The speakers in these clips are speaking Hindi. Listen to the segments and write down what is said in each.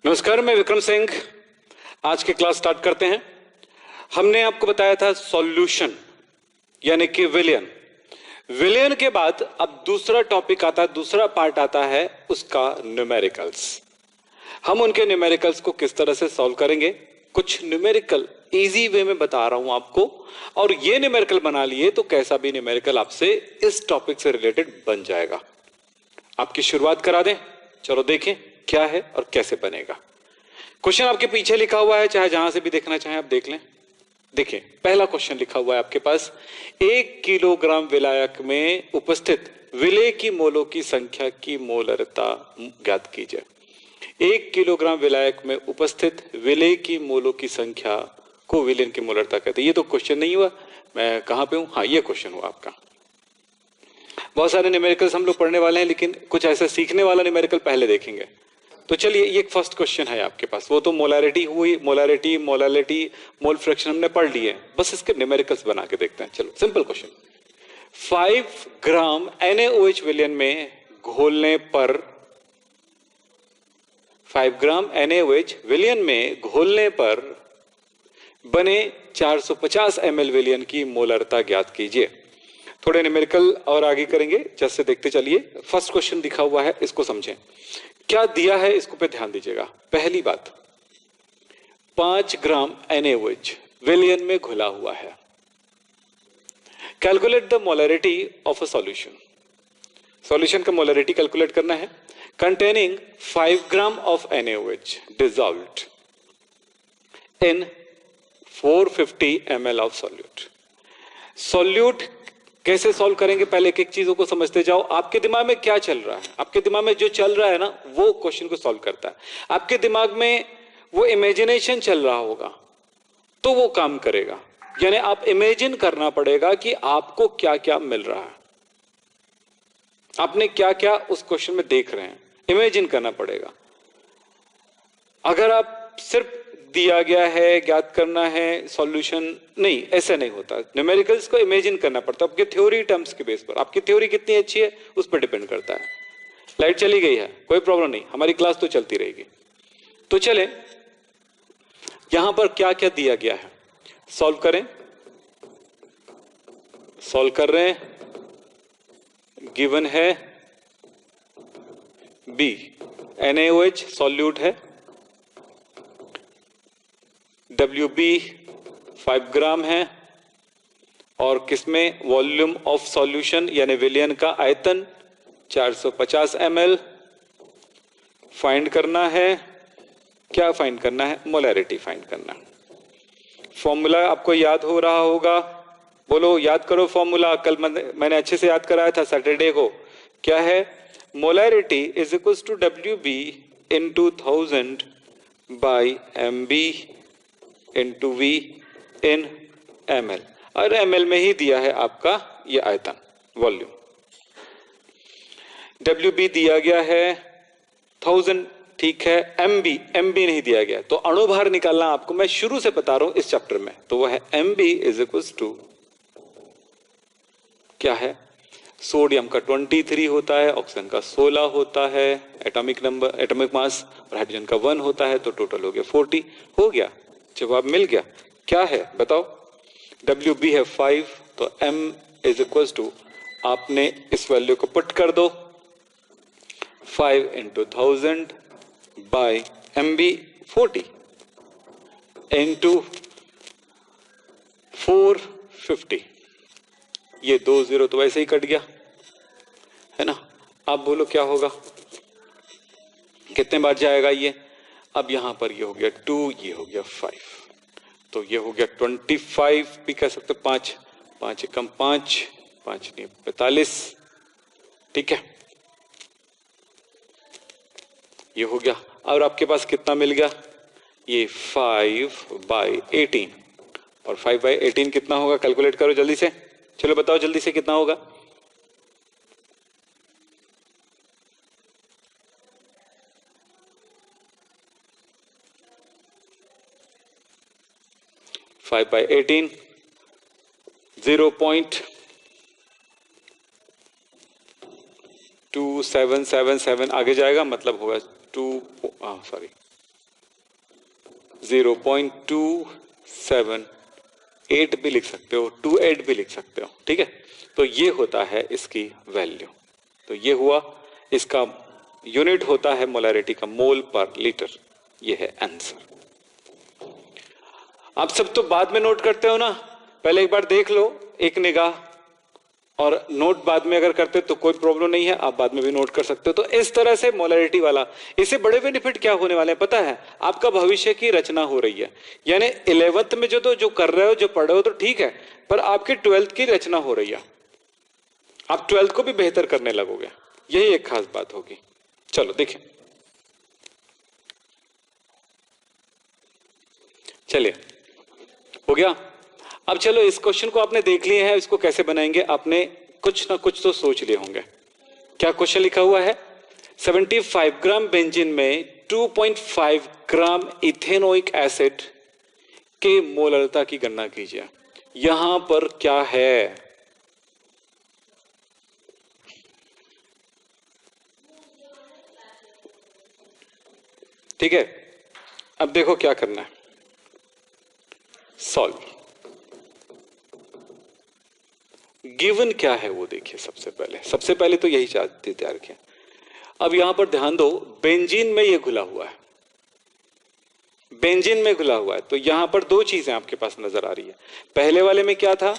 नमस्कार, मैं विक्रम सिंह। आज की क्लास स्टार्ट करते हैं। हमने आपको बताया था सॉल्यूशन यानी कि विलियन। विलियन के बाद अब दूसरा टॉपिक आता है, दूसरा पार्ट आता है उसका न्यूमेरिकल्स। हम उनके न्यूमेरिकल्स को किस तरह से सॉल्व करेंगे, कुछ न्यूमेरिकल इजी वे में बता रहा हूं आपको, और ये न्यूमेरिकल बना लिए तो कैसा भी न्यूमेरिकल आपसे इस टॉपिक से रिलेटेड बन जाएगा। आपकी शुरुआत करा दें, चलो देखें क्या है और कैसे बनेगा। क्वेश्चन आपके पीछे लिखा हुआ है, चाहे जहां से भी देखना चाहें आप देख लें। देखिए, पहला क्वेश्चन लिखा हुआ है आपके पास, 1 किलोग्राम विलायक में उपस्थित विलेय की मोलों की संख्या की मोलरता ज्ञात कीजिए। 1 किलोग्राम विलायक में उपस्थित विलेय की मोलों की संख्या को विलेय की मोलरता कहते हैं। ये तो क्वेश्चन नहीं हुआ, मैं कहां पे हूं, हाँ ये क्वेश्चन हुआ आपका। बहुत सारे न्यूमेरिकल्स हम लोग पढ़ने वाले हैं, लेकिन कुछ ऐसा सीखने वाला न्यूमेरिकल पहले देखेंगे। तो चलिए, ये एक फर्स्ट क्वेश्चन है आपके पास। वो तो मोलारिटी हुई, मोलारिटी, मोलालिटी, मोल फ्रैक्शन हमने पढ़ लिए, बस इसके न्यूमेरिकल्स बना के देखते हैं। चलो, सिंपल क्वेश्चन। 5 ग्राम NaOH विलियन में घोलने पर 5 ग्राम NaOH विलियन में घोलने पर बने 450 ml विलियन की मोलरता ज्ञात कीजिए। थोड़े न्यूमेरिकल और आगे करेंगे, जैसे देखते चलिए। फर्स्ट क्वेश्चन दिखा हुआ है, इसको समझें क्या दिया है, इसको पे ध्यान दीजिएगा। पहली बात, 5 ग्राम NaOH विलियन में घुला हुआ है। Calculate the molarity of a solution. Solution का मोलरिटी कैलकुलेट करना है। Containing 5 gram of NaOH dissolved in 450 ml of solute. Solute कैसे सॉल्व करेंगे, पहले एक एक चीजों को समझते जाओ। आपके दिमाग में क्या चल रहा है, आपके दिमाग में जो चल रहा है ना, वो क्वेश्चन को सॉल्व करता है। आपके दिमाग में वो इमेजिनेशन चल रहा होगा तो वो काम करेगा। यानी आप इमेजिन करना पड़ेगा कि आपको क्या क्या मिल रहा है, आपने क्या क्या उस क्वेश्चन में देख रहे हैं, इमेजिन करना पड़ेगा। अगर आप सिर्फ दिया गया है, ज्ञात करना है, सॉल्यूशन नहीं, ऐसा नहीं होता। न्यूमेरिकल्स को इमेजिन करना पड़ता है आपके थ्योरी टर्म्स के बेस पर। आपकी थ्योरी कितनी अच्छी है उस पर डिपेंड करता है। लाइट चली गई है, कोई प्रॉब्लम नहीं, हमारी क्लास तो चलती रहेगी। तो चले, यहां पर क्या क्या दिया गया है, सॉल्व करें। सॉल्व कर रहे हैं, गिवन है B, NaOH सॉल्यूट है, WB 5 ग्राम है, और किसमें, वॉल्यूम ऑफ सॉल्यूशन यानी विलियन का आयतन 450 ml। फाइंड करना है, क्या फाइंड करना है, मोलैरिटी फाइंड करना है। फॉर्मूला आपको याद हो रहा होगा, बोलो याद करो फॉर्मूला। कल मैंने अच्छे से याद कराया था सैटरडे को। क्या है, molarity is equal to WB into 1000 by MB into V in ml, और ml में ही दिया है आपका ये आयतन, वॉल्यूम। WB दिया गया है 1000, ठीक है। MB नहीं दिया गया, तो अणुभार निकालना आपको मैं शुरू से बता रहा हूं इस चैप्टर में। तो वह है MB इज इक्वल टू, क्या है, सोडियम का 23 होता है, ऑक्सीजन का 16 होता है, एटॉमिक नंबर, एटॉमिक मास, और हाइड्रोजन का 1 होता है, तो टोटल हो गया 40। हो गया, जवाब मिल गया। क्या है बताओ, WB है 5, तो M इज इक्वल टू, आपने इस वैल्यू को पुट कर दो, 5 इंटू 1000 बाई MB 40 इंटू 450। ये 2 0 तो वैसे ही कट गया है ना। अब बोलो क्या होगा, कितने बार जाएगा ये। अब यहां पर ये हो गया 2, ये हो गया 5, तो ये हो गया 25 भी कह सकते, 5 5 कम 5 5 नहीं 45, ठीक है, ये हो गया। और आपके पास कितना मिल गया, ये 5/18, और 5/18 कितना होगा, कैलकुलेट करो जल्दी से, चलो बताओ जल्दी से कितना होगा। फाइव बाई 18 0.2777 आगे जाएगा, मतलब होगा 2, सॉरी 0.278 भी लिख सकते हो, 28 भी लिख सकते हो, ठीक है। तो ये होता है इसकी वैल्यू। तो ये हुआ, इसका यूनिट होता है मोलैरिटी का, मोल पर लीटर। ये है आंसर। आप सब तो बाद में नोट करते हो ना, पहले एक बार देख लो एक निगाह, और नोट बाद में अगर करते तो कोई प्रॉब्लम नहीं है, आप बाद में भी नोट कर सकते हो। तो इस तरह से मोलैरिटी वाला, इससे बड़े बेनिफिट क्या होने वाले हैं पता है, आपका भविष्य की रचना हो रही है। यानी 11th में जो कर रहे हो, जो पढ़ रहे हो तो ठीक है, पर आपकी 12th की रचना हो रही है। आप 12th को भी बेहतर करने लगोगे, यही एक खास बात होगी। चलो देखें, चलिए हो गया। अब चलो इस क्वेश्चन को आपने देख लिए हैं, इसको कैसे बनाएंगे, आपने कुछ ना कुछ तो सोच लिए होंगे। क्या क्वेश्चन लिखा हुआ है, 75 ग्राम बेंजीन में 2.5 ग्राम इथेनोइक एसिड के मोलरता की गणना कीजिए। यहां पर क्या है, ठीक है। अब देखो क्या करना है, सॉल्व। गिवन क्या है वो देखिए। सबसे पहले तो यही चाहते तैयार किया। अब यहां पर ध्यान दो, बेंजीन में ये घुला हुआ है, बेंजीन में घुला हुआ है। तो यहां पर दो चीजें आपके पास नजर आ रही है। पहले वाले में क्या था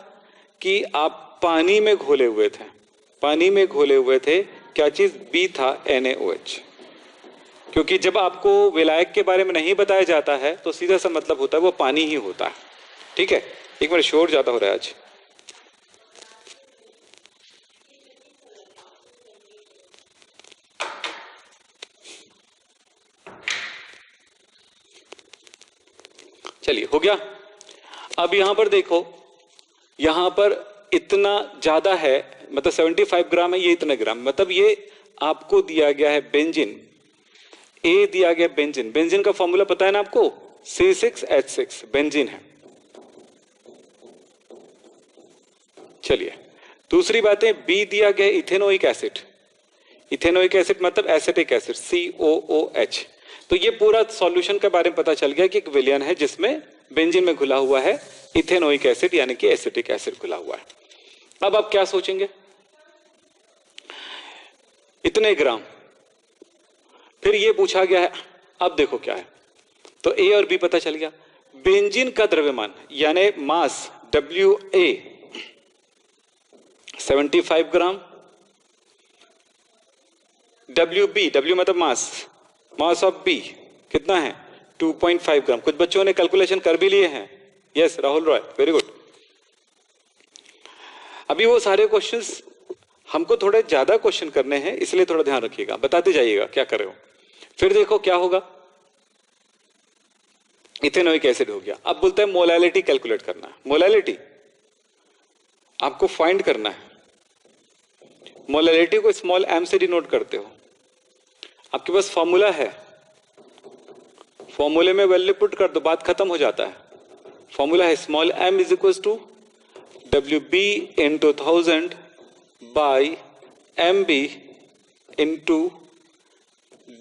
कि आप पानी में घोले हुए थे, पानी में घोले हुए थे, क्या चीज, बी था NaOH। क्योंकि जब आपको विलायक के बारे में नहीं बताया जाता है तो सीधा सा मतलब होता है वो पानी ही होता है, ठीक है। एक मिनट, शोर ज्यादा हो रहा है आज। चलिए हो गया। अब यहां पर देखो, यहां पर इतना ज्यादा है, मतलब 75 ग्राम है, ये इतने ग्राम, मतलब ये आपको दिया गया है बेंजीन, ए दिया गया बेंजीन। बेंजीन का फॉर्मूला पता है ना आपको, C6H6 बेंजीन है। चलिए दूसरी बात है, बी दिया गया इथेनोइक एसिड। इथेनोइक एसिड मतलब एसिटिक एसिड, COOH। तो ये पूरा सॉल्यूशन के बारे में पता चल गया कि एक विलयन है जिसमें बेंजीन में घुला हुआ है इथेनोइक एसिड, यानी कि एसिटिक एसिड घुला हुआ है। अब आप क्या सोचेंगे, इतने ग्राम, फिर ये पूछा गया है। अब देखो क्या है, तो ए और बी पता चल गया। बेंजीन का द्रव्यमान यानी मास WA 75 ग्राम, W मतलब मास ऑफ बी कितना है, 2.5 ग्राम। कुछ बच्चों ने कैलकुलेशन कर भी लिए हैं, yes Rahul Roy, very good. अभी वो सारे क्वेश्चंस हमको थोड़े ज्यादा क्वेश्चन करने हैं, इसलिए थोड़ा ध्यान रखिएगा, बताते जाइएगा क्या कर रहे हो। फिर देखो क्या होगा, इथेनोइक एसिड हो गया। अब बोलते हैं मोलैलिटी कैलकुलेट करना है। मोलैलिटी आपको फाइंड करना है। मोलैलिटी को स्मॉल m से डिनोट करते हो। आपके पास फॉर्मूला है, फॉर्मूले में वैल्यू पुट कर दो, बात खत्म हो जाता है। फॉर्मूला है small m is equal to WB into 1000 by MB into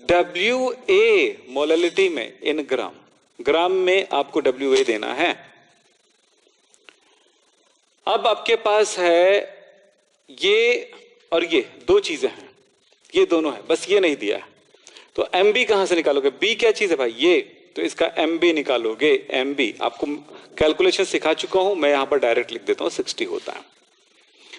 WA, molality में इन ग्राम, ग्राम में आपको WA देना है। अब आपके पास है ये और ये दो चीजें हैं, ये दोनों है, बस ये नहीं दिया है। तो MB कहां से निकालोगे, B क्या चीज है भाई, ये, तो इसका MB निकालोगे। MB आपको कैलकुलेशन सिखा चुका हूं मैं, यहां पर डायरेक्ट लिख देता हूं, 60 होता है।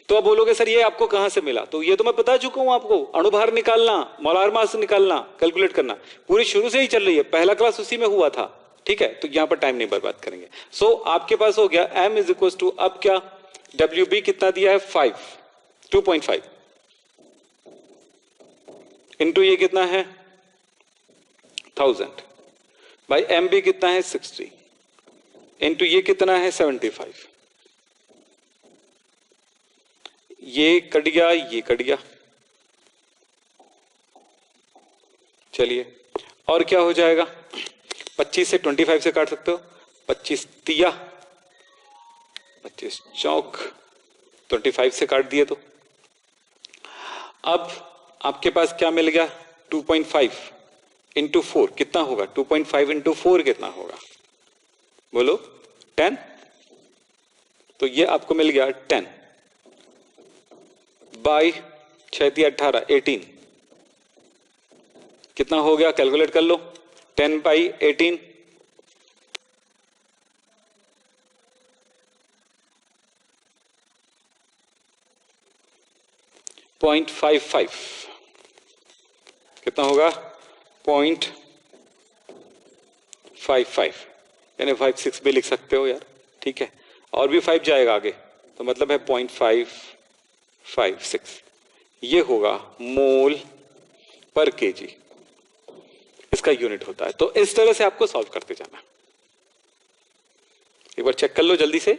तो अब बोलोगे सर ये आपको कहां से मिला, तो ये तो मैं बता चुका हूं आपको, अणुभार निकालना, मोलार मास निकालना, कैलकुलेट करना पूरी शुरू से ही चल रही है, पहला क्लास उसी में हुआ था, ठीक है। तो यहां पर टाइम नहीं बर्बाद करेंगे। सो आपके पास हो गया M इज इक्वल टू, अब क्या, WB कितना दिया है 2.5 इंटू ये कितना है 1000 बाई MB कितना है 60 इंटू ये कितना है 75। ये कट गया, ये कट गया। चलिए और क्या हो जाएगा, 25 से 25 से काट सकते हो, 25 तिया 25 चौक 25 से काट दिए। तो अब आपके पास क्या मिल गया, 2.5 इंटू 4 कितना होगा, 2.5 इंटू 4 कितना होगा, बोलो 10, तो ये आपको मिल गया 10 बाई 6 18, 18 कितना हो गया, कैलकुलेट कर लो। 10 बाई 18 0.55, कितना होगा 0.55, यानी 56 भी लिख सकते हो यार, ठीक है, और भी 5 जाएगा आगे, तो मतलब है 0.556, ये होगा मोल पर केजी, इसका यूनिट होता है। तो इस तरह से आपको सॉल्व करते जाना। एक बार चेक कर लो जल्दी से,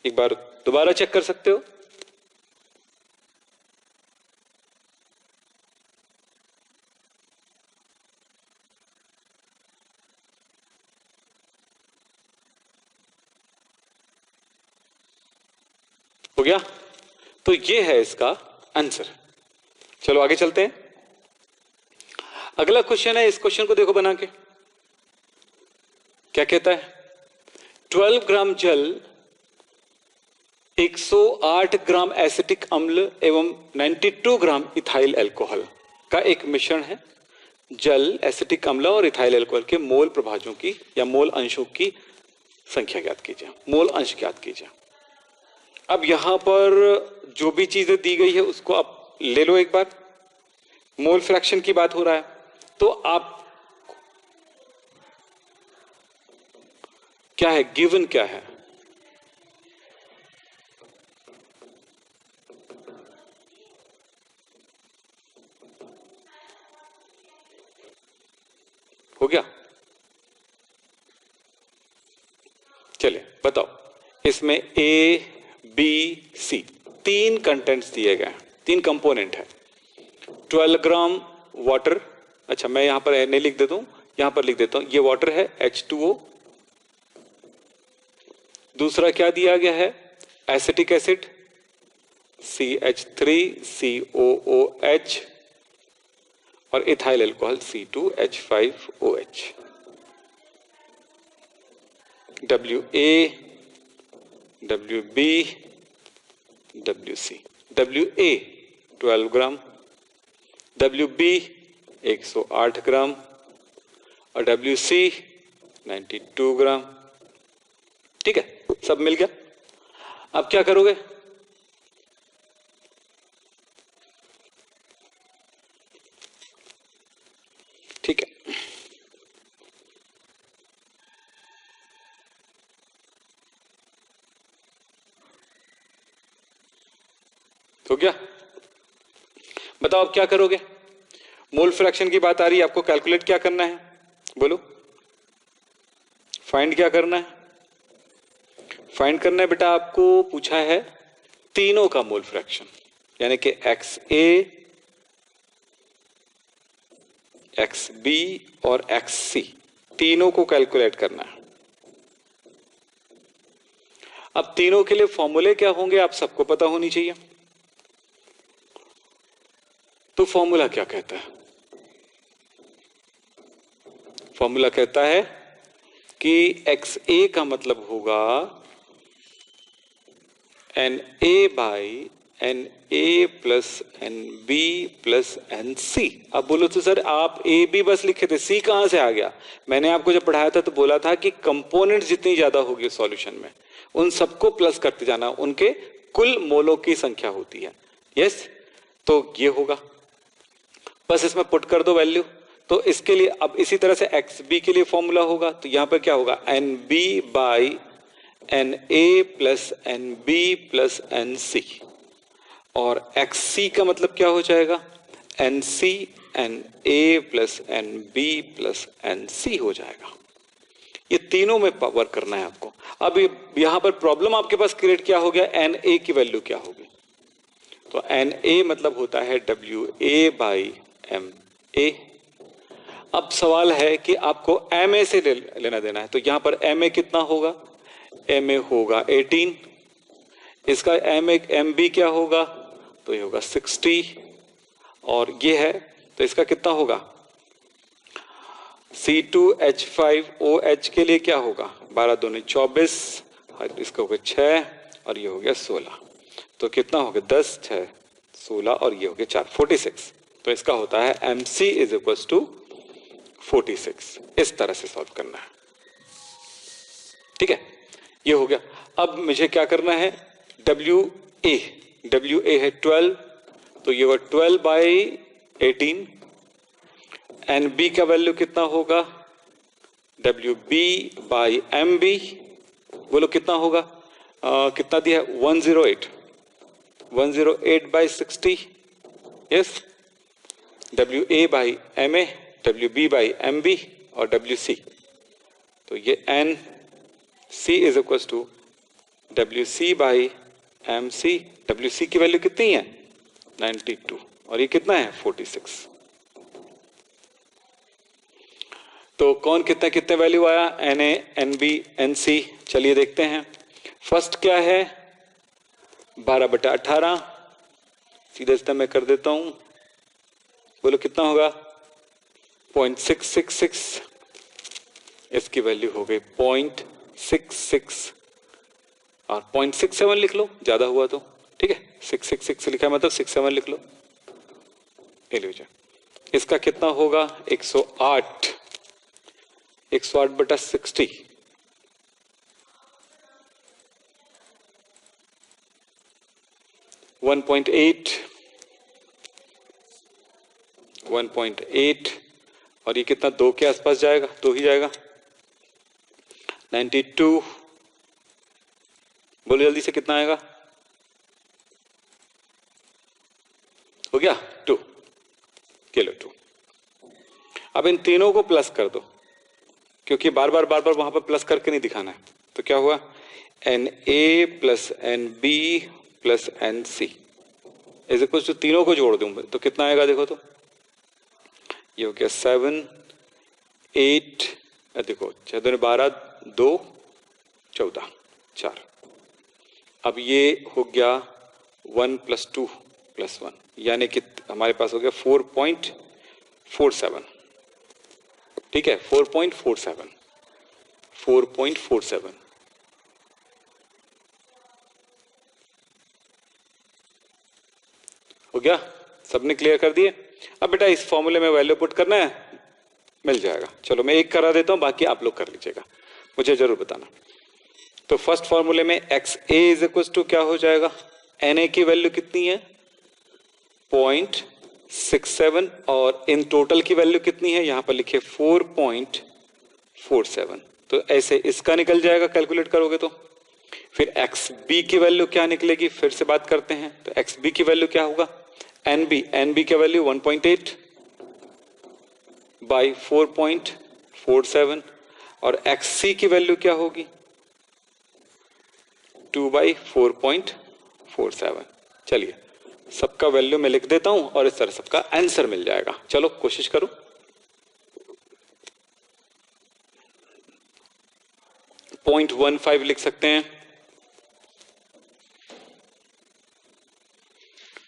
एक बार दोबारा चेक कर सकते हो। हो गया, तो ये है इसका आंसर। चलो आगे चलते हैं। अगला क्वेश्चन है, इस क्वेश्चन को देखो बना के, क्या कहता है, 12 ग्राम जल 108 ग्राम एसिटिक अम्ल एवं 92 ग्राम इथाइल अल्कोहल का एक मिश्रण है। जल, एसिटिक अम्ल और इथाइल अल्कोहल के मोल प्रभाजों की या मोल अंशों की संख्या ज्ञात कीजिए, मोल अंश ज्ञात कीजिए। अब यहां पर जो भी चीजें दी गई है उसको आप ले लो एक बार। मोल फ्रैक्शन की बात हो रहा है, तो आप क्या है, गिवन क्या है, हो गया। चलिए बताओ, इसमें ए बी सी 3 कंटेंट्स दिए गए हैं, 3 कंपोनेंट है। 12 ग्राम वाटर, अच्छा मैं यहां पर नहीं लिख देता हूं, यहां पर लिख देता हूं, ये वाटर है H2O। दूसरा क्या दिया गया है, एसिटिक एसिड CH3COOH और ethyl alcohol C2H5OH। WA, WB, WC। WA 12 ग्राम, WB 108 ग्राम और WC 92 ग्राम। ठीक है, सब मिल गया। अब क्या करोगे, ठीक है, हो गया। बताओ अब क्या करोगे, मोल फ्रैक्शन की बात आ रही है, आपको कैलकुलेट क्या करना है, बोलो, फाइंड क्या करना है, फाइंड करना है बेटा, आपको पूछा है तीनों का मोल फ्रैक्शन, यानी कि XA, XB और XC तीनों को कैलकुलेट करना है। अब तीनों के लिए फॉर्मूले क्या होंगे आप सबको पता होनी चाहिए। तो फॉर्मूला क्या कहता है, फॉर्मूला कहता है कि XA का मतलब होगा NA by NA plus NB plus NC। अब बोलो तो सर आप AB बस लिखे थे, C कहां से आ गया। मैंने आपको जब पढ़ाया था तो बोला था कि कंपोनेंट जितनी ज्यादा होगी सॉल्यूशन में उन सबको प्लस करते जाना, उनके कुल मोलों की संख्या होती है। यस, तो ये होगा, बस इसमें पुट कर दो वैल्यू। तो इसके लिए अब इसी तरह से XB के लिए फॉर्मूला होगा, तो यहां पर क्या होगा, NB by NA plus NB plus NC और XC का मतलब क्या हो जाएगा, NC NA plus NB plus NC हो जाएगा। ये तीनों में वर्क करना है आपको। अब यहां पर प्रॉब्लम आपके पास क्रिएट क्या हो गया, NA की वैल्यू क्या होगी, तो NA मतलब होता है WA बाई MA। अब सवाल है कि आपको MA से लेना देना है, तो यहां पर MA कितना होगा, MA होगा 18, इसका MB क्या होगा, तो ये होगा 60 और ये है तो इसका कितना होगा C2H5OH के लिए क्या होगा, 12 दूनी 24, और इसका हो गया 6 और ये हो गया 16, तो कितना हो गया 10, 6, 16 और ये हो गया 4, 46। तो इसका होता है MC इज इक्वल टू 46। इस तरह से सॉल्व करना है, ठीक है, ये हो गया। अब मुझे क्या करना है, WA है 12, तो ये होगा 12/18, NB का वैल्यू कितना होगा, WB/MB, बोलो कितना होगा, कितना दिया है 108/60, यस, WA/MA, WB/MB और WC, तो ये NC is equal to WC/MC। WC की वैल्यू कितनी है 92 और ये कितना है 46। तो कौन कितना कितने वैल्यू आया, NA, NB, NC, चलिए देखते हैं। फर्स्ट क्या है 12/18, सीधे सीधा मैं कर देता हूं, बोलो कितना होगा 0.666, इसकी वैल्यू हो गई 0.66 और 0.67 लिख लो, ज्यादा हुआ तो ठीक है, 666 लिखा है मतलब 67 लिख लो, इसका कितना होगा 108, 108/60, 1.8 और ये कितना 2 के आसपास जाएगा, 2 ही जाएगा, 92, बोलो जल्दी से कितना आएगा, हो गया 2 किलो 2। अब इन तीनों को प्लस कर दो, क्योंकि बार बार वहां पर प्लस करके नहीं दिखाना है, तो क्या हुआ NA + NB + NC is equal to, तीनों को जोड़ दूं तो कितना आएगा, देखो तो ये हो गया 7, 8, देखो 6 दूनी 12, 2, 14, 4। अब ये हो गया 1 + 2 + 1, यानी कि हमारे पास हो गया 4.47, ठीक है 4.47 हो गया, सबने क्लियर कर दिए। अब बेटा इस फॉर्मूले में वैल्यू पुट करना है, मिल जाएगा, चलो मैं एक करा देता हूं, बाकी आप लोग कर लीजिएगा, मुझे जरूर बताना। तो फर्स्ट फॉर्मूले में XA इज इक्वल टू क्या हो जाएगा, NA की वैल्यू कितनी है 0.67 और इन टोटल की वैल्यू कितनी है, यहां पर लिखे 4.47, तो ऐसे इसका निकल जाएगा कैलकुलेट करोगे तो। फिर XB की वैल्यू क्या निकलेगी, फिर से बात करते हैं, तो XB की वैल्यू क्या होगा, NB की वैल्यू 1.8/4.47 और XC की वैल्यू क्या होगी 2/4.47। चलिए सबका वैल्यू मैं लिख देता हूं और इस तरह सबका आंसर मिल जाएगा। चलो कोशिश करो, .15 लिख सकते हैं,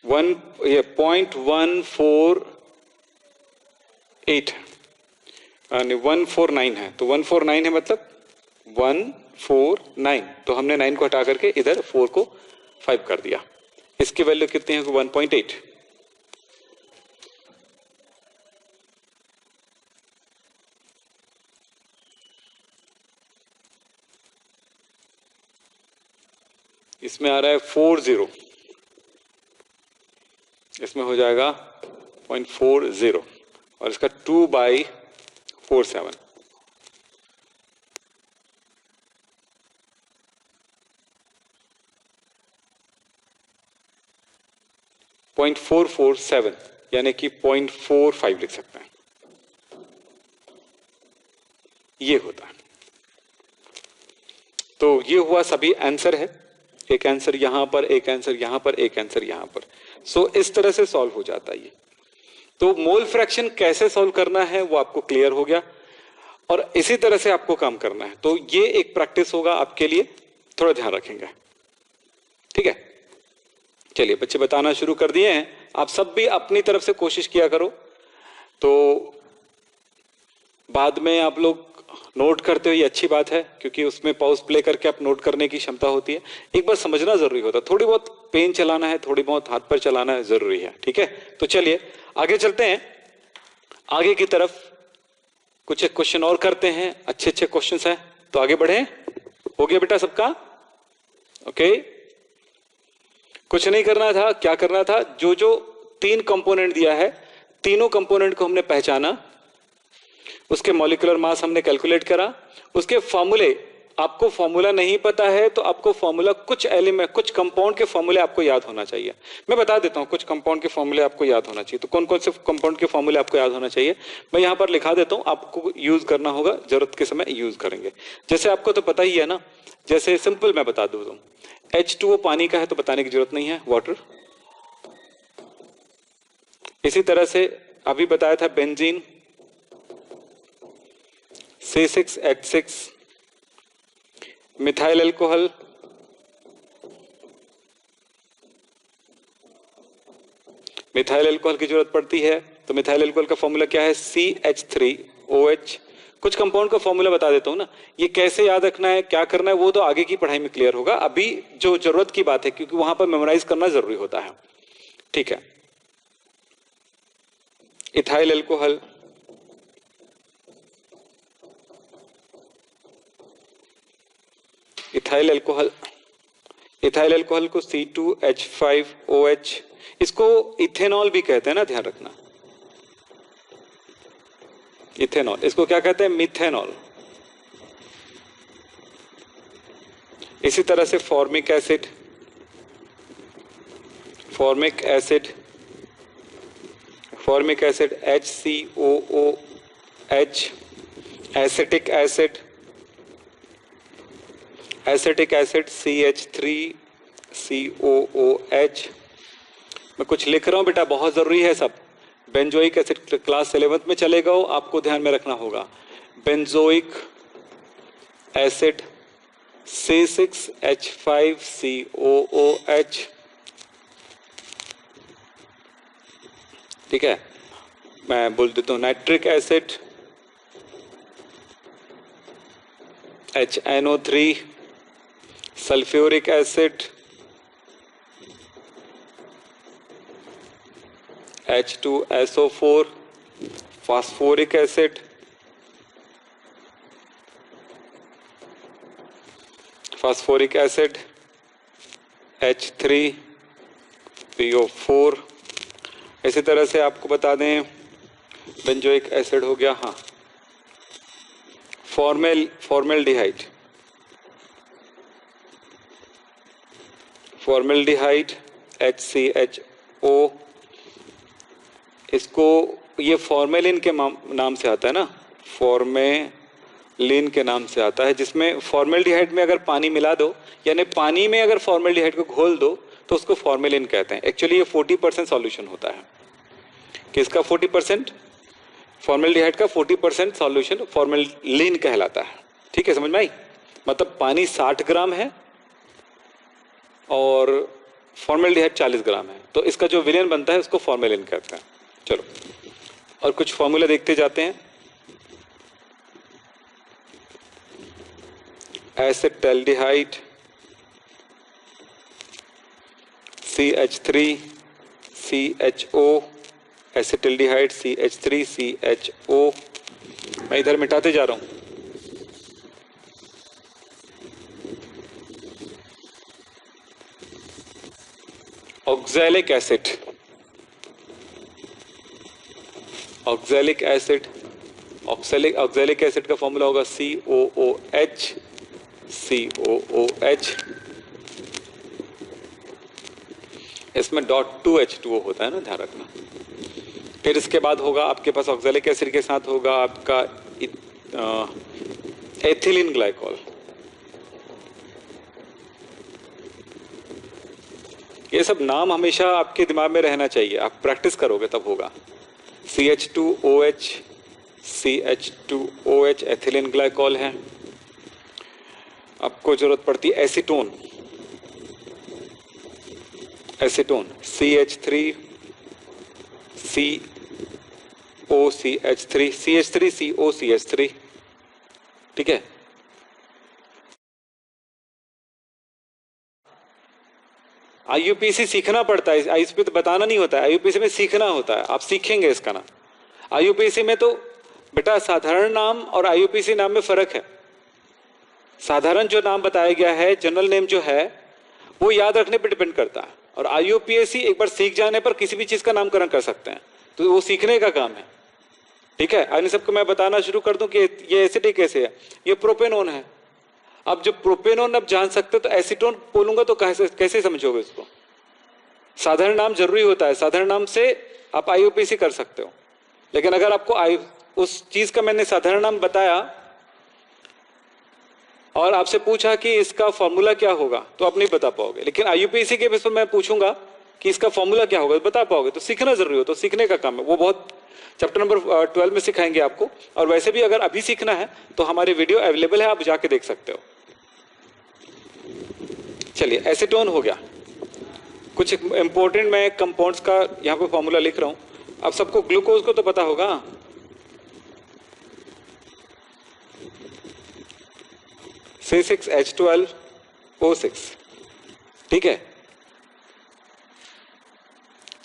0.148 यानी 149 है, तो 149 है मतलब 149, तो हमने 9 को हटा करके इधर 4 को 5 कर दिया। इसकी वैल्यू कितनी है 1.8, इसमें आ रहा है 40, इसमें हो जाएगा 0.40 और इसका 2/47, .447 यानी कि 0.45 लिख सकते हैं, ये होता है। तो ये हुआ सभी आंसर है, एक आंसर यहां पर, एक आंसर यहां पर, एक आंसर यहां पर। सो इस तरह से सॉल्व हो जाता है ये। तो मोल फ्रैक्शन कैसे सॉल्व करना है वो आपको क्लियर हो गया और इसी तरह से आपको काम करना है। तो ये एक प्रैक्टिस होगा आपके लिए, थोड़ा ध्यान रखेंगे, ठीक है। चलिए बच्चे बताना शुरू कर दिए हैं, आप सब भी अपनी तरफ से कोशिश किया करो। तो बाद में आप लोग नोट करते हो, ये अच्छी बात है, क्योंकि उसमें पॉज प्ले करके आप नोट करने की क्षमता होती है। एक बार समझना जरूरी होता है, थोड़ी बहुत पेन चलाना है, थोड़ी बहुत हाथ पर चलाना है, जरूरी है। ठीक है, तो चलिए आगे चलते हैं, आगे की तरफ कुछ एक क्वेश्चन और करते हैं। अच्छे अच्छे क्वेश्चंस हैं, तो आगे बढ़े। हो गया बेटा सबका? ओके, कुछ नहीं करना था, क्या करना था, जो जो 3 कंपोनेंट दिया है, तीनों कंपोनेंट को हमने पहचाना, उसके मॉलिक्यूलर मास हमने कैलकुलेट करा, उसके फॉर्मूले, आपको फॉर्मूला नहीं पता है तो आपको फॉर्मूला, कुछ एलिमेंट, कुछ कंपाउंड के फॉर्मूले आपको याद होना चाहिए। मैं बता देता हूं, कुछ कंपाउंड के फॉर्मूले आपको याद होना चाहिए। तो कौन कौन से कंपाउंड के फॉर्मूले आपको याद होना चाहिए, मैं यहां पर लिखा देता हूं, आपको यूज करना होगा, जरूरत के समय यूज करेंगे। जैसे आपको तो पता ही है ना, जैसे सिंपल मैं बता दूं, H2O पानी का है तो बताने की जरूरत नहीं है, वाटर। इसी तरह से अभी बताया था benzene, C6H6, methyl alcohol, methyl alcohol की जरूरत पड़ती है, तो मिथाइल अल्कोहल का फॉर्मूला क्या है, CH3OH। कुछ कंपाउंड का फॉर्मूला बता देता हूं ना, ये कैसे याद रखना है, क्या करना है, वो तो आगे की पढ़ाई में क्लियर होगा। अभी जो जरूरत की बात है, क्योंकि वहां पर मेमोराइज करना जरूरी होता है। ठीक है, ethyl alcohol, ethyl alcohol, ethyl alcohol को C2H5OH, इसको इथेनॉल भी कहते हैं ना, ध्यान रखना। इथेनॉल, इसको क्या कहते हैं, मिथेनॉल। इसी तरह से formic acid, formic acid, formic acid HCOOH, acetic acid, acetic acid CH3COOH। मैं कुछ लिख रहा हूं बेटा, बहुत जरूरी है सब। बेंजोइक एसिड क्लास 11th में चलेगा, आपको ध्यान में रखना होगा। Benzoic acid C6H5COOH। ठीक है, मैं बोल देता हूं nitric acid HNO3, sulphuric acid H2SO4, phosphoric acid, phosphoric acid H3PO4। इसी तरह से आपको बता दें, बेंजोइक एसिड हो गया, हाँ, फॉर्मेल्डिहाइड, फॉर्मेल्डिहाइड HCHO। इसको, ये फॉर्मेलिन के नाम से आता है ना, फॉर्मेलिन के नाम से आता है, जिसमें फॉर्मेल्डिहाइड में अगर पानी मिला दो, यानी पानी में अगर फॉर्मेल्डिहाइड को घोल दो तो उसको फॉर्मेलिन कहते हैं। एक्चुअली ये 40% सॉल्यूशन होता है। किसका 40%? फॉर्मेल्डिहाइड का 40% सॉल्यूशन फॉर्मेलिन कहलाता है। ठीक है, समझ में आई? मतलब पानी 60 ग्राम है और फॉर्मेल्डिहाइड 40 ग्राम है, तो इसका जो विलेन बनता है उसको फॉर्मेलिन कहते हैं। चलो, और कुछ फॉर्मूला देखते जाते हैं। Acetaldehyde CH3CHO, acetaldehyde CH3CHO। मैं इधर मिटाते जा रहा हूं। Oxalic acid, oxalic acid, oxalic acid का फॉर्मूला होगा COOH, COOH। इसमें .2H2O होता है ना, ध्यान रखना। फिर इसके बाद होगा आपके पास ऑक्सैलिक एसिड के साथ होगा आपका एथिलीन ग्लाइकॉल। ये सब नाम हमेशा आपके दिमाग में रहना चाहिए, आप प्रैक्टिस करोगे तब होगा। CH2OH, CH2OH एथिलीन ग्लाइकॉल है। आपको जरूरत पड़ती है acetone, acetone CH3C OCH3, CH3 COCH3, ठीक है। IUPAC सीखना पड़ता है, IUPAC तो बताना नहीं होता है, IUPAC में सीखना होता है, आप सीखेंगे इसका नाम। IUPAC में तो बेटा साधारण नाम और IUPAC नाम में फर्क है। साधारण जो नाम बताया गया है, जनरल नेम जो है, वो याद रखने पर डिपेंड करता है, और IUPAC एक बार सीख जाने पर किसी भी चीज का नामकरण कर सकते हैं, तो वो सीखने का काम है, ठीक है। अन्य सबको मैं बताना शुरू कर दूं कि ये एसिड कैसे है, ये प्रोपेनोन है। अब जब प्रोपेनोन अब जान सकते हो तो एसीटोन बोलूंगा तो कैसे समझोगे इसको। साधारण नाम जरूरी होता है, साधारण नाम से आप IUPAC कर सकते हो, लेकिन अगर आपको उस चीज का मैंने साधारण नाम बताया और आपसे पूछा कि इसका फॉर्मूला क्या होगा, तो आप नहीं बता पाओगे। लेकिन IUPAC के बेस पर मैं पूछूंगा कि इसका फॉर्मूला क्या होगा, बता पाओगे। तो सीखना जरूरी हो, तो सीखने का काम है, वो बहुत चैप्टर नंबर 12 में सिखाएंगे आपको। और वैसे भी अगर अभी सीखना है तो हमारे वीडियो अवेलेबल है, आप जाके देख सकते हो। चलिए, एसीटोन हो गया। कुछ इंपॉर्टेंट मैं कंपाउंड्स का यहां पे फॉर्मूला लिख रहा हूं। अब सबको ग्लूकोज को तो पता होगा, C6H12O6, ठीक है।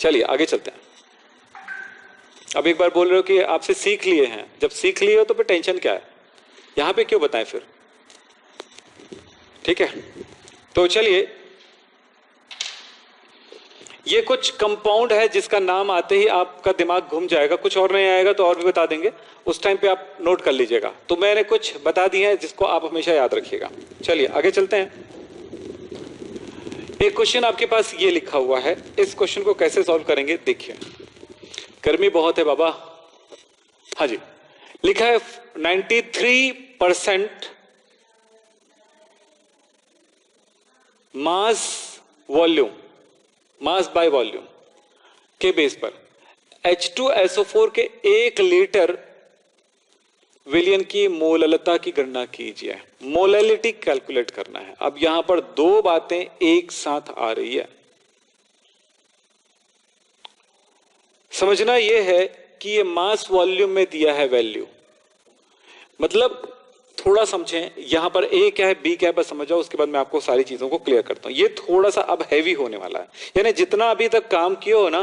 चलिए आगे चलते हैं। अब एक बार बोल रहे हो कि आपसे सीख लिए हैं, जब सीख लिए हो तो फिर टेंशन क्या है, यहां पे क्यों बताएं फिर, ठीक है। तो चलिए, ये कुछ कंपाउंड है जिसका नाम आते ही आपका दिमाग घूम जाएगा, कुछ और नहीं आएगा तो और भी बता देंगे, उस टाइम पे आप नोट कर लीजिएगा। तो मैंने कुछ बता दिए हैं जिसको आप हमेशा याद रखिएगा। चलिए आगे चलते हैं। एक क्वेश्चन आपके पास ये लिखा हुआ है, इस क्वेश्चन को कैसे सॉल्व करेंगे देखिए। गर्मी बहुत है बाबा, हाँ जी, लिखा है 93% mass volume, mass by volume के बेस पर H2SO4 के 1 लीटर विलियन की मोललता की गणना कीजिए। मोलैलिटी कैलकुलेट करना है। अब यहां पर दो बातें एक साथ आ रही है। समझना यह है कि ये मास वॉल्यूम में दिया है वैल्यू, मतलब थोड़ा समझें, यहां पर A क्या है B क्या है बस समझ जाओ, उसके बाद मैं आपको सारी चीजों को क्लियर करता हूं। ये थोड़ा सा अब हैवी होने वाला है, यानी जितना अभी तक काम किया हो ना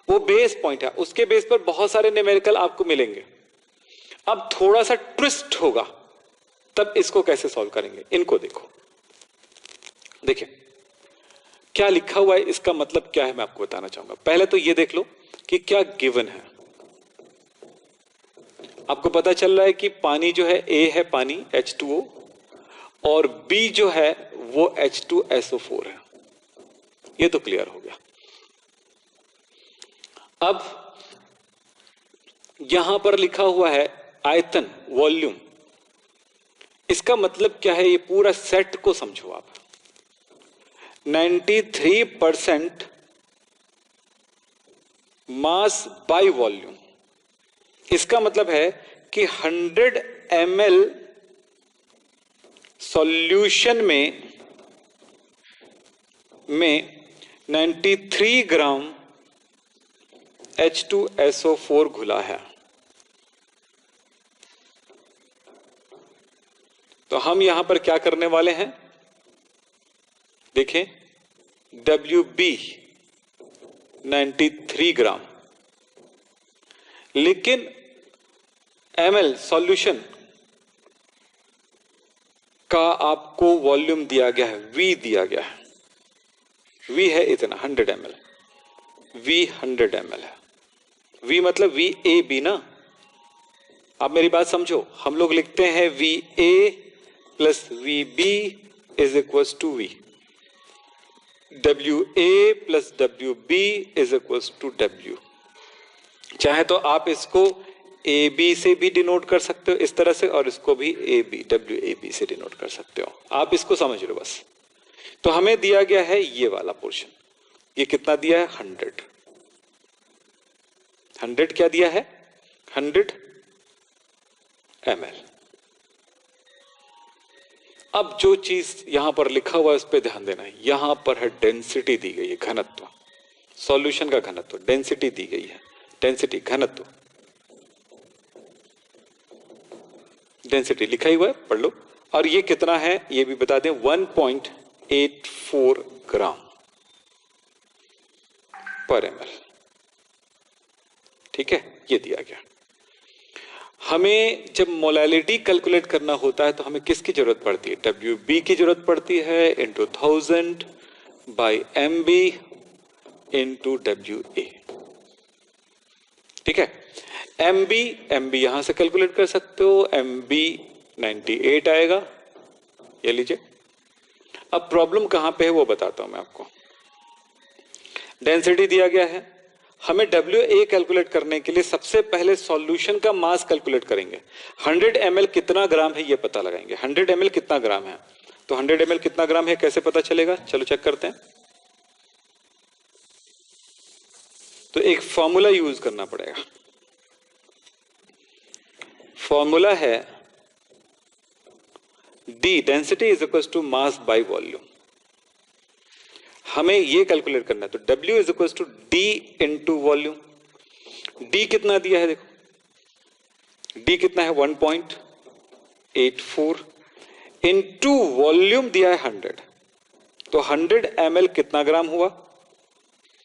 वो बेस पॉइंट है, उसके बेस पर बहुत सारे न्यूमेरिकल आपको मिलेंगे। अब थोड़ा सा ट्विस्ट होगा, तब इसको कैसे सॉल्व करेंगे। इनको देखो, देखिए क्या लिखा हुआ है, इसका मतलब क्या है मैं आपको बताना चाहूंगा। पहले तो ये देख लो कि क्या गिवन है। आपको पता चल रहा है कि पानी जो है A है पानी H2O, और B जो है वो H2SO4 है। ये तो क्लियर हो गया। अब यहां पर लिखा हुआ है आयतन, वॉल्यूम, इसका मतलब क्या है, ये पूरा सेट को समझो आप। 93% मास बाय वॉल्यूम, इसका मतलब है कि 100 ml सॉल्यूशन में 93 ग्राम H2SO4 घुला है। तो हम यहां पर क्या करने वाले हैं, देखें, WB 93 ग्राम, लेकिन ml सॉल्यूशन का आपको वॉल्यूम दिया गया है, V दिया गया है। V है इतना 100 ml, V 100 ml है। V मतलब VAB ना, आप मेरी बात समझो। हम लोग लिखते हैं VA plus VB is equals to V, WA plus WB is equals to W। चाहे तो आप इसको AB से भी डिनोट कर सकते हो इस तरह से, और इसको भी WAB से डिनोट कर सकते हो। आप इसको समझ लो बस। तो हमें दिया गया है ये वाला पोर्शन, ये कितना दिया है 100 क्या दिया है 100 ml। अब जो चीज यहां पर लिखा हुआ है उस पर ध्यान देना है। यहां पर है डेंसिटी दी गई है, घनत्व, सॉल्यूशन का घनत्व, डेंसिटी दी गई है डेंसिटी घनत्व, डेंसिटी लिखा ही हुआ है, पढ़ लो। और ये कितना है ये भी बता दें, 1.84 ग्राम पर ml। ठीक है, ये दिया गया। हमें जब मोलैलिटी कैलकुलेट करना होता है तो हमें किसकी जरूरत पड़ती है? WB की जरूरत पड़ती है into 1000 by MB into WA। ठीक है, MB यहां से कैलकुलेट कर सकते हो, MB 98 आएगा, ये लीजिए। अब प्रॉब्लम कहां पे है वो बताता हूं मैं आपको। डेंसिटी दिया गया है, हमें WA कैलकुलेट करने के लिए सबसे पहले सॉल्यूशन का मास कैलकुलेट करेंगे। 100 ml कितना ग्राम है ये पता लगाएंगे। 100 ml कितना ग्राम है, तो 100 ml कितना ग्राम है कैसे पता चलेगा? चलो चेक करते हैं। तो एक फॉर्मूला यूज करना पड़ेगा। फॉर्मूला है D, density is equal to mass by volume. हमें ये कैलकुलेट करना है, तो W is equal to D into volume. D कितना दिया है देखो, D कितना है 1.84 इंटू वॉल्यूम दिया है 100, तो 100 ml कितना ग्राम हुआ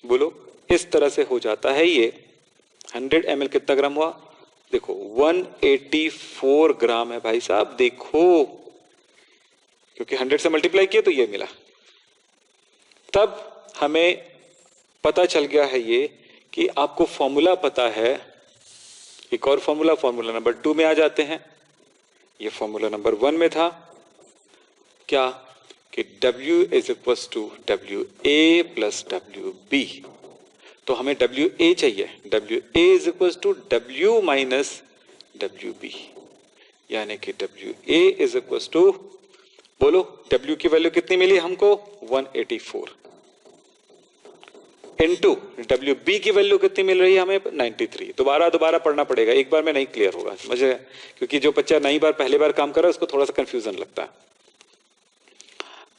बोलो? इस तरह से हो जाता है ये। 100 ml कितना ग्राम हुआ देखो, 184 ग्राम है भाई साहब, देखो, क्योंकि 100 से मल्टीप्लाई किए तो ये मिला। तब हमें पता चल गया है ये कि आपको फॉर्मूला पता है। एक और फॉर्मूला, फॉर्मूला नंबर 2 में आ जाते हैं। ये फॉर्मूला नंबर 1 में था क्या कि W is equal to WA plus WB, तो हमें WA चाहिए। WA is equal to W minus WB, यानी कि WA इज इक्वल टू, बोलो W की वैल्यू कितनी मिली हमको? 184 इंटू WB की वैल्यू कितनी मिल रही है हमें? 93। दोबारा पढ़ना पड़ेगा, एक बार में नहीं क्लियर होगा, समझे? क्योंकि जो बच्चा नई बार पहली बार काम कर रहा है उसको थोड़ा सा कंफ्यूजन लगता है।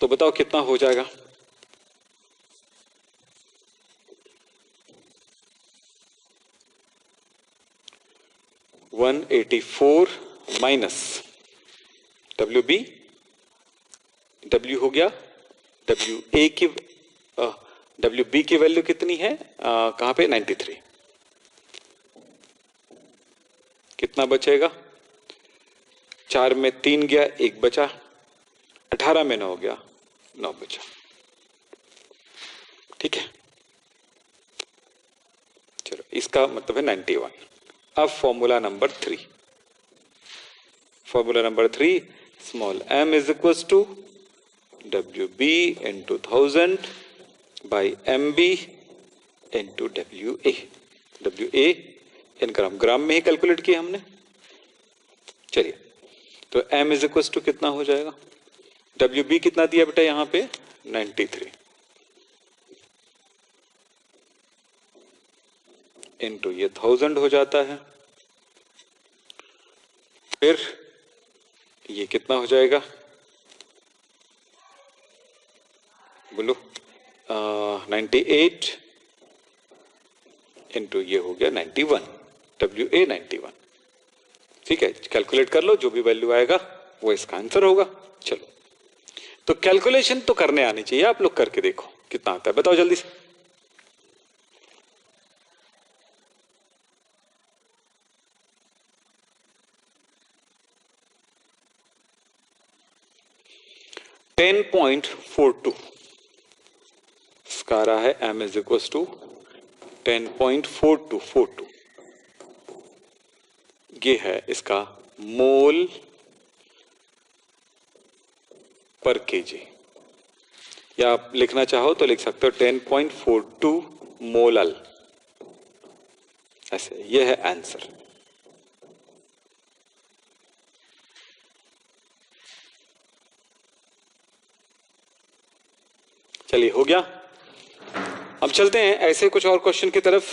तो बताओ कितना हो जाएगा? (184 माइनस WB), W हो गया, WA की WB की वैल्यू कितनी है कहां पे? 93। कितना बचेगा? 4 में 3 गया, 1 बचा, 18 में 9 गया, 9 बचा। ठीक है, चलो इसका मतलब है 91। अब formula number 3, formula number 3, small m is equal to WB into 1000 by MB into WA। WA in gram में ही कैलकुलेट किया हमने। चलिए, तो m इज इक्वल टू कितना हो जाएगा? WB कितना दिया बेटा यहां पे? 93 इंटू ये 1000 हो जाता है, फिर ये कितना हो जाएगा बोलो? 98 इंटू ये हो गया 91, WA 91। ठीक है, कैलकुलेट कर लो, जो भी वैल्यू आएगा वो इसका आंसर होगा। चलो, तो कैलकुलेशन तो करने आनी चाहिए, आप लोग करके देखो कितना आता है, बताओ जल्दी से। (10.42) इसका आ रहा है m इज इक्वल टू 10.4242। ये है इसका मोल पर केजी, या आप लिखना चाहो तो लिख सकते हो 10.42 मोलल, ऐसे। ये है आंसर। चलिए, हो गया। अब चलते हैं ऐसे कुछ और क्वेश्चन की तरफ।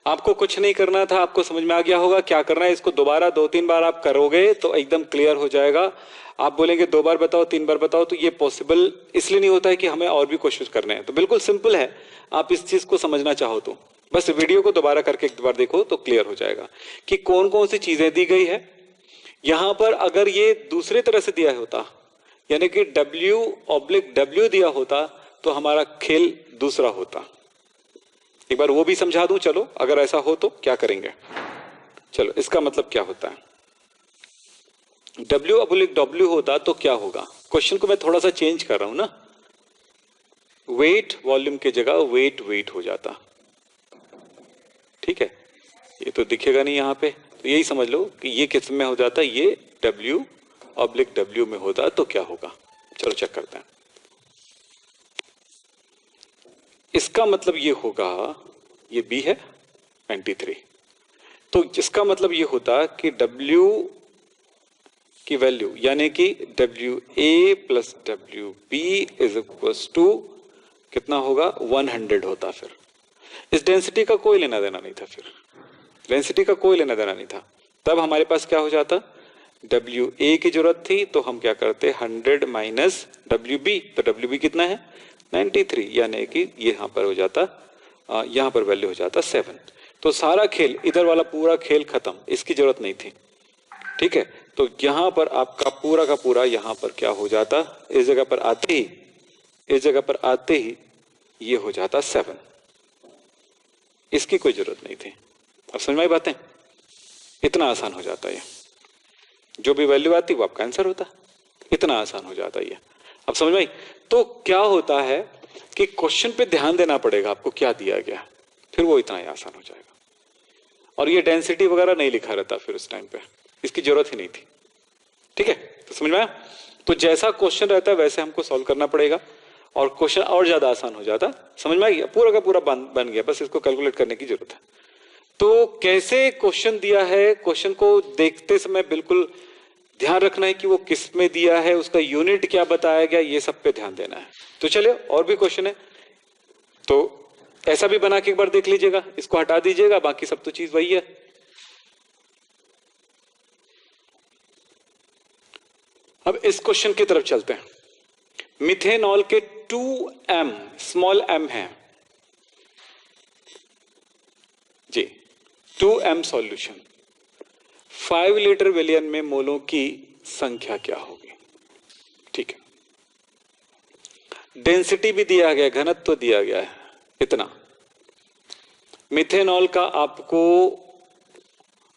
आपको कुछ नहीं करना था, आपको समझ में आ गया होगा क्या करना है। इसको दोबारा 2-3 बार आप करोगे तो एकदम क्लियर हो जाएगा। आप बोलेंगे 2 बार बताओ, 3 बार बताओ, तो ये पॉसिबल इसलिए नहीं होता है कि हमें और भी कोशिश करने हैं। तो बिल्कुल सिंपल है, आप इस चीज को समझना चाहो तो बस वीडियो को दोबारा करके एक बार देखो तो क्लियर हो जाएगा कि कौन कौन सी चीजें दी गई है। यहां पर अगर ये दूसरे तरह से दिया होता, यानी कि W/W दिया होता, तो हमारा खेल दूसरा होता। एक बार वो भी समझा दूं। चलो, अगर ऐसा हो तो क्या करेंगे। चलो, इसका मतलब क्या होता है। W/W होता तो क्या होगा। क्वेश्चन को मैं थोड़ा सा चेंज कर रहा हूं ना, वेट वॉल्यूम की जगह वेट वेट हो जाता। ठीक है, ये तो दिखेगा नहीं यहां पे, तो यही समझ लो कि ये किस में हो जाता, ये W/W में होता तो क्या होगा। चलो चेक करते हैं। इसका मतलब ये होगा, ये B है 93, तो इसका मतलब ये होता कि W की वैल्यू यानी कि WA plus WB is equal to कितना होगा, 100 होता। फिर इस डेंसिटी का कोई लेना देना नहीं था, फिर डेंसिटी का कोई लेना देना नहीं था। तब हमारे पास क्या हो जाता, WA की जरूरत थी तो हम क्या करते, 100 माइनस WB, तो WB कितना है 93, यानी कि यहां पर हो जाता, यहां पर वैल्यू हो जाता 7। तो सारा खेल, इधर वाला पूरा खेल खत्म, इसकी जरूरत नहीं थी। ठीक है, तो यहां पर आपका पूरा का पूरा यहां पर क्या हो जाता, इस जगह पर आते ही, इस जगह पर आते ही ये हो जाता 7। इसकी कोई जरूरत नहीं थी। अब समझ में आई बातें, इतना आसान हो जाता है। जो भी वैल्यू आती वो आपका आंसर होता, इतना आसान हो जाता है। अब समझ में आई। तो क्या होता है कि क्वेश्चन पे ध्यान देना पड़ेगा आपको, क्या दिया गया, फिर वो इतना ही आसान हो जाएगा। और ये डेंसिटी वगैरह नहीं लिखा रहता फिर उस टाइम पे, इसकी जरूरत ही नहीं थी। ठीक है, तो समझ में आया। तो जैसा क्वेश्चन रहता है वैसे हमको सॉल्व करना पड़ेगा और क्वेश्चन और ज्यादा आसान हो जाता। समझ में आ गया, पूरा का पूरा बन गया, बस इसको कैलकुलेट करने की जरूरत है। तो कैसे क्वेश्चन दिया है, क्वेश्चन को देखते समय बिल्कुल ध्यान रखना है कि वो किस में दिया है, उसका यूनिट क्या बताया गया, ये सब पे ध्यान देना है। तो चलिए, और भी क्वेश्चन है तो ऐसा भी बना के एक बार देख लीजिएगा, इसको हटा दीजिएगा, बाकी सब तो चीज वही है। अब इस क्वेश्चन की तरफ चलते हैं। मिथेनॉल के 2m स्मॉल m है जी, 2m सॉल्यूशन, 5 लीटर विलियन में मोलों की संख्या क्या होगी। ठीक है, डेंसिटी भी दिया गया, घनत्व तो दिया गया है इतना। मिथेनॉल का आपको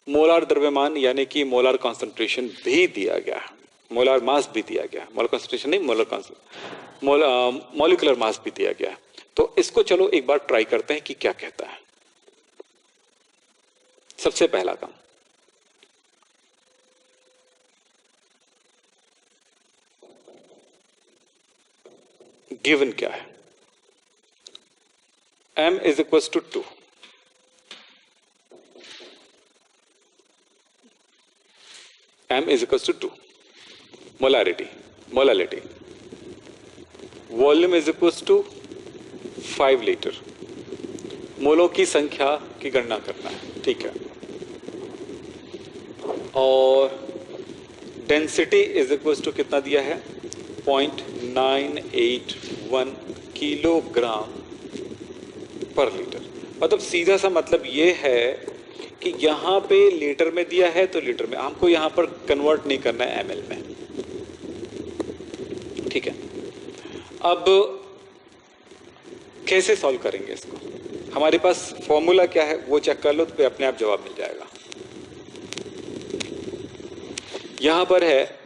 मोलार द्रव्यमान यानी कि मोलार कॉन्सेंट्रेशन भी दिया गया है, मोलार मास भी दिया गया है, मोलर कॉन्सेंट्रेशन नहीं, मॉलिक्यूलर मास भी दिया गया है। तो इसको चलो एक बार ट्राई करते हैं कि क्या कहता है। सबसे पहला काम, गिवन क्या है, m is equal to 2, m is equal to 2, molarity, volume is equal to 5 litre, मोलों की संख्या की गणना करना है। ठीक है, और डेंसिटी इज इक्वल टू कितना दिया है, 0.981 किलोग्राम पर लीटर। मतलब सीधा सा मतलब ये है कि यहां पे लीटर में दिया है तो लीटर में, हमको यहां पर कन्वर्ट नहीं करना है ml में। ठीक है, अब कैसे सॉल्व करेंगे इसको, हमारे पास फॉर्मूला क्या है वो चेक कर लो तो अपने आप जवाब मिल जाएगा। यहां पर है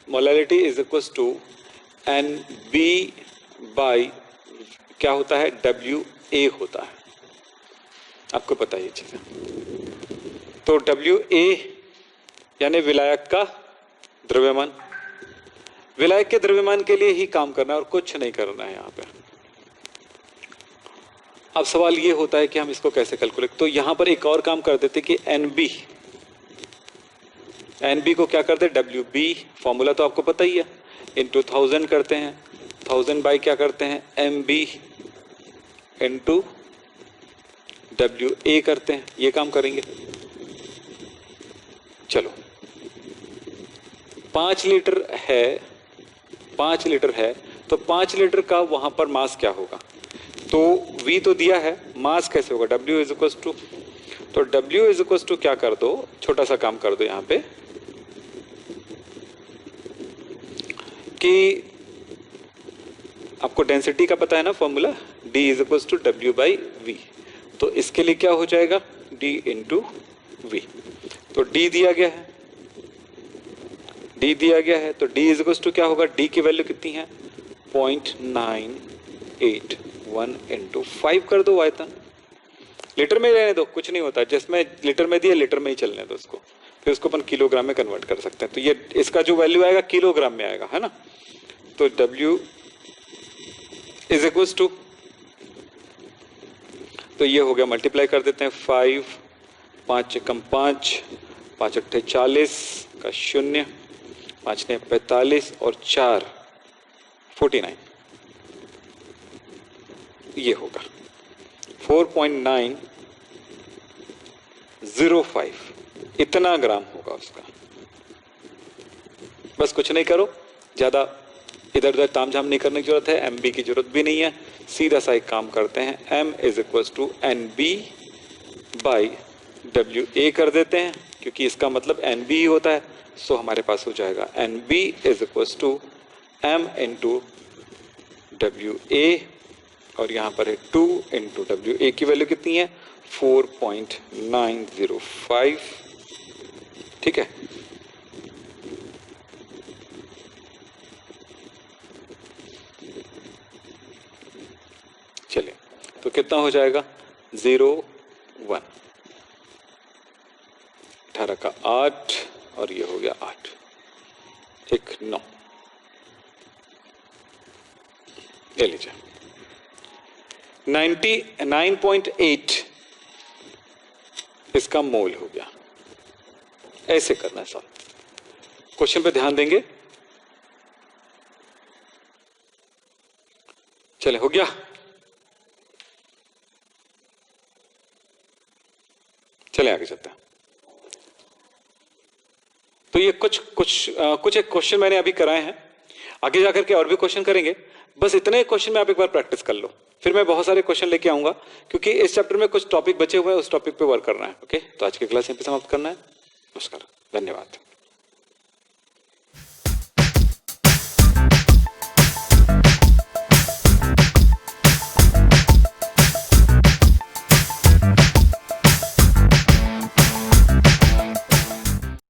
molarity is equal to NB by क्या होता है, WA होता है, आपको पता है ये चीज। तो WA यानी विलायक का द्रव्यमान, विलायक के द्रव्यमान के लिए ही काम करना है और कुछ नहीं करना है यहां पे। अब सवाल ये होता है कि हम इसको कैसे कैलकुलेट, तो यहां पर एक और काम कर देते कि NB को क्या करते हैं, WB, फॉर्मूला तो आपको पता ही है, इंटू 1000 करते हैं, 1000 बाई क्या करते हैं, MB इंटू WA करते हैं, ये काम करेंगे। चलो, 5 लीटर है, 5 लीटर है तो 5 लीटर का वहां पर मास क्या होगा, तो V तो दिया है, मास कैसे होगा, W इज इक्वल टू, तो W इज इक्वल टू क्या कर दो, छोटा सा काम कर दो यहां पे कि आपको डेंसिटी का पता है ना formula, D is equal to W by V, तो इसके लिए क्या हो जाएगा D इंटू V, तो D दिया गया है, D दिया गया है, तो D इज इक्वल टू क्या होगा, D की वैल्यू कितनी है 0.981 इंटू 5 कर दो आयतन, लीटर में रहने दो, कुछ नहीं होता, जिसमें लीटर में दिया लीटर में ही चलने दो उसको, फिर उसको अपन किलोग्राम में कन्वर्ट कर सकते हैं, तो ये इसका जो वैल्यू आएगा किलोग्राम में आएगा, है ना, तो W इज इक्वल टू, तो ये हो गया, मल्टीप्लाई कर देते हैं 5, 5 कम 5, 5 अट्ठे 40 का 0, 5 ने 45 और 4 49, ये होगा 4.905, इतना ग्राम होगा उसका। बस कुछ नहीं करो, ज्यादा इधर उधर तामझाम नहीं करने की जरूरत है, MB की जरूरत भी नहीं है, सीधा सा एक काम करते हैं, M is equal to NB by WA कर देते हैं, क्योंकि इसका मतलब NB ही होता है, सो हमारे पास हो जाएगा NB is equal to M into WA, और यहां पर है 2 इंटू WA की वैल्यू कितनी है 4.905, ठीक है। चलिए, तो कितना हो जाएगा 0, 1, 18 का 8 और ये हो गया 8, 1, 9, ले लीजिए 99.8 इसका मोल हो गया। ऐसे करना है साहब, क्वेश्चन पे ध्यान देंगे। चले, हो गया, चले आगे चलते हैं। तो ये कुछ एक क्वेश्चन मैंने अभी कराए हैं, आगे जाकर के और भी क्वेश्चन करेंगे, बस इतने क्वेश्चन में आप एक बार प्रैक्टिस कर लो, फिर मैं बहुत सारे क्वेश्चन लेके आऊंगा, क्योंकि इस चैप्टर में कुछ टॉपिक बचे हुए हैं, उस टॉपिक पे वर्क करना है। ओके, तो आज की क्लास यहीं पे समाप्त करना है। नमस्कार, धन्यवाद।